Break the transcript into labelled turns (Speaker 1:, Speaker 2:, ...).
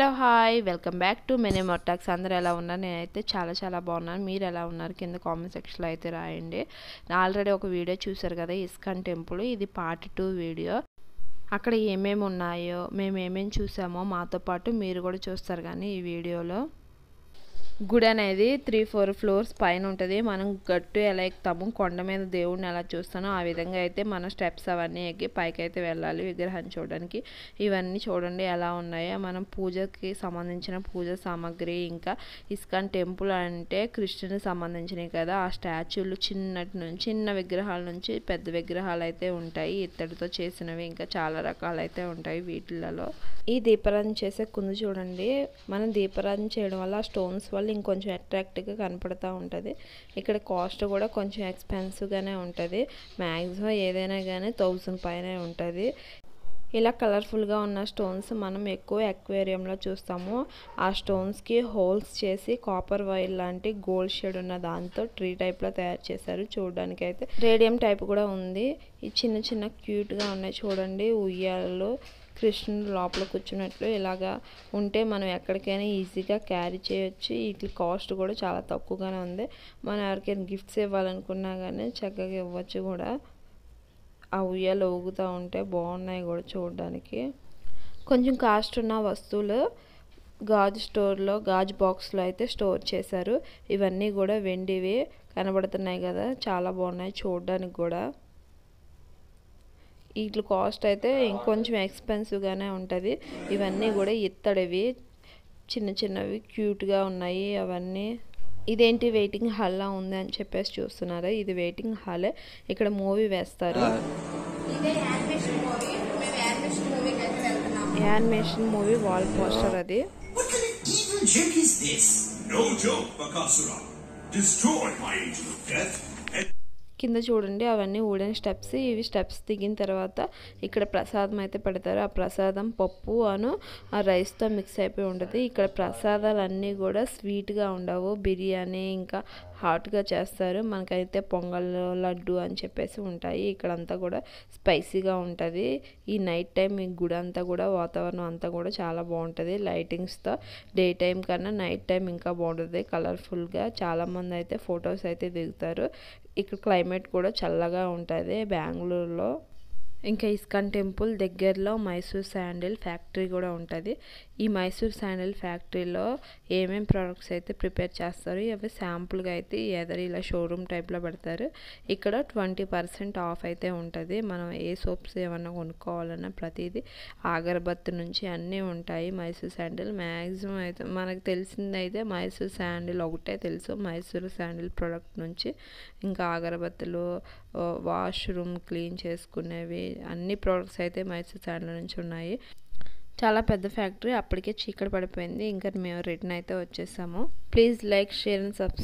Speaker 1: Hello hi welcome back to many మొరటాక్స్. అందరూ ఎలా ఉన్నారు? నేనైతే చాలా బాగున్నాను. మీరు ఎలా ఉన్నారు? కింద కామెంట్ సెక్షన్లో అయితే రాయండి. ఆల్రెడీ ఒక వీడియో చూసారు కదా, ఇస్కాన్ టెంపుల్. ఇది పార్ట్ 2 వీడియో. అక్కడ ఏమేమి ఉన్నాయో, మేము ఏమేమి చూసామో మాతో పాటు మీరు కూడా చూస్తారు కానీ ఈ వీడియోలో. గుడి అనేది 3-4 ఫ్లోర్స్ పైన ఉంటుంది. మనం గట్టు ఎలా ఎక్కుతాము, కొండ మీద దేవుడిని ఎలా చూస్తానో ఆ విధంగా అయితే మన స్టెప్స్ అవన్నీ ఎక్కి పైకి అయితే వెళ్ళాలి విగ్రహాన్ని చూడడానికి. ఇవన్నీ చూడండి ఎలా ఉన్నాయో. మనం పూజకి సంబంధించిన పూజ సామాగ్రి, ఇంకా ఇస్కాన్ టెంపుల్ అంటే క్రిస్టియన్కి సంబంధించినవి కదా, ఆ స్టాచ్యూలు చిన్న విగ్రహాల నుంచి పెద్ద విగ్రహాలు అయితే ఉంటాయి, ఇత్తడితో చేసినవి. ఇంకా చాలా రకాలు అయితే ఉంటాయి వీటిలలో. ఈ దీపారాధన చేసే కుందు చూడండి. మనం దీపారాధన చేయడం వల్ల స్టోన్స్ వల్ల ఇంకొంచెం అట్రాక్టివ్గా కనపడుతూ ఉంటుంది. ఇక్కడ కాస్ట్ కూడా కొంచెం ఎక్స్పెన్సివ్గానే ఉంటుంది. మ్యాక్సిమం ఏదైనా కానీ 1000 పైనే ఉంటుంది. ఇలా కలర్ఫుల్గా ఉన్న స్టోన్స్ మనం ఎక్కువ అక్వేరియంలో చూస్తాము. ఆ స్టోన్స్కి హోల్స్ చేసి కాపర్ వైర్ లాంటి గోల్డ్ షేడ్ ఉన్న దాంతో ట్రీ టైప్లో తయారు చేశారు. చూడడానికి అయితే రేడియం టైప్ కూడా ఉంది. ఈ చిన్న క్యూట్గా ఉన్నాయి చూడండి. ఉయ్యాలలో కృష్ణుడు లోపల కూర్చున్నట్లు ఇలాగా ఉంటే మనం ఎక్కడికైనా ఈజీగా క్యారీ చేయొచ్చు. వీటి కాస్ట్ కూడా చాలా తక్కువగానే ఉంది. మనం ఎవరికైనా గిఫ్ట్స్ ఇవ్వాలనుకున్నా కానీ చక్కగా ఇవ్వచ్చు కూడా. ఆ ఉయ్యాలు ఊగుతూ ఉంటే బాగున్నాయి కూడా చూడడానికి. కొంచెం కాస్ట్ ఉన్న వస్తువులు గాజు స్టోర్లో, గాజు బాక్స్లో అయితే స్టోర్ చేశారు. ఇవన్నీ కూడా వెండివి కనబడుతున్నాయి కదా, చాలా బాగున్నాయి చూడడానికి కూడా. వీటి కాస్ట్ అయితే ఇంకొంచెం ఎక్స్పెన్సివ్గానే ఉంటుంది. ఇవన్నీ కూడా ఇత్తడివి, చిన్నవి క్యూట్గా ఉన్నాయి అవన్నీ. ఇదేంటి వెయిటింగ్ హాల్లా ఉంది అని చెప్పేసి చూస్తున్నారా? ఇది వెయిటింగ్ హాలే, ఇక్కడ మూవీ వేస్తారు. యానిమేషన్ మూవీ వాల్ పోస్టర్ అది. కింద చూడండి అవన్నీ వుడెన్ స్టెప్స్. ఇవి స్టెప్స్ దిగిన తర్వాత ఇక్కడ ప్రసాదం అయితే పెడతారు. ఆ ప్రసాదం పప్పు ఆ రైస్తో మిక్స్ అయిపోయి ఉంటుంది. ఇక్కడ ప్రసాదాలు అన్నీ కూడా స్వీట్గా ఉండవు, బిర్యానీ ఇంకా హాట్గా చేస్తారు. మనకైతే పొంగల్, లడ్డు అని చెప్పేసి ఉంటాయి. ఇక్కడంతా కూడా స్పైసీగా ఉంటుంది. ఈ నైట్ టైం ఈ గుడి అంతా కూడా వాతావరణం అంతా కూడా చాలా బాగుంటుంది లైటింగ్స్తో. డే టైం కన్నా నైట్ టైం ఇంకా బాగుంటుంది కలర్ఫుల్గా. చాలామంది అయితే ఫొటోస్ అయితే దిగుతారు. ఇక్కడ క్లైమేట్ కూడా చల్లగా ఉంటుంది బెంగళూరులో. ఇంకా ఇస్కాన్ టెంపుల్ దగ్గరలో మైసూర్ శాండిల్ ఫ్యాక్టరీ కూడా ఉంటుంది. ఈ మైసూర్ శాండిల్ ఫ్యాక్టరీలో ఏమేమి ప్రోడక్ట్స్ అయితే ప్రిపేర్ చేస్తారు అవి శాంపుల్గా అయితే ఎదరి ఇలా షోరూమ్ టైప్లో పెడతారు. ఇక్కడ 20% ఆఫ్ అయితే ఉంటుంది. మనం ఏ సోప్స్ ఏమన్నా కొనుక్కోవాలన్నా ప్రతిదీ అగరబత్తి నుంచి అన్నీ ఉంటాయి. మైసూర్ శాండిల్ మ్యాక్సిమం అయితే మనకు తెలిసిందైతే మైసూర్ శాండిల్ ఒకటే తెలుసు. మైసూర్ శాండిల్ ప్రోడక్ట్ నుంచి ఇంకా అగరబత్తులు, వాష్రూమ్ క్లీన్ చేసుకునేవి అన్ని ప్రోడక్ట్స్ అయితే మైసూర్ శాండిల్ నుంచి ఉన్నాయి. చాలా పెద్ద ఫ్యాక్టరీ. అప్పటికే చీకటి పడిపోయింది. ఇంకా మేము రిటర్న్ అయితే వచ్చేసాము. Please like, share and subscribe.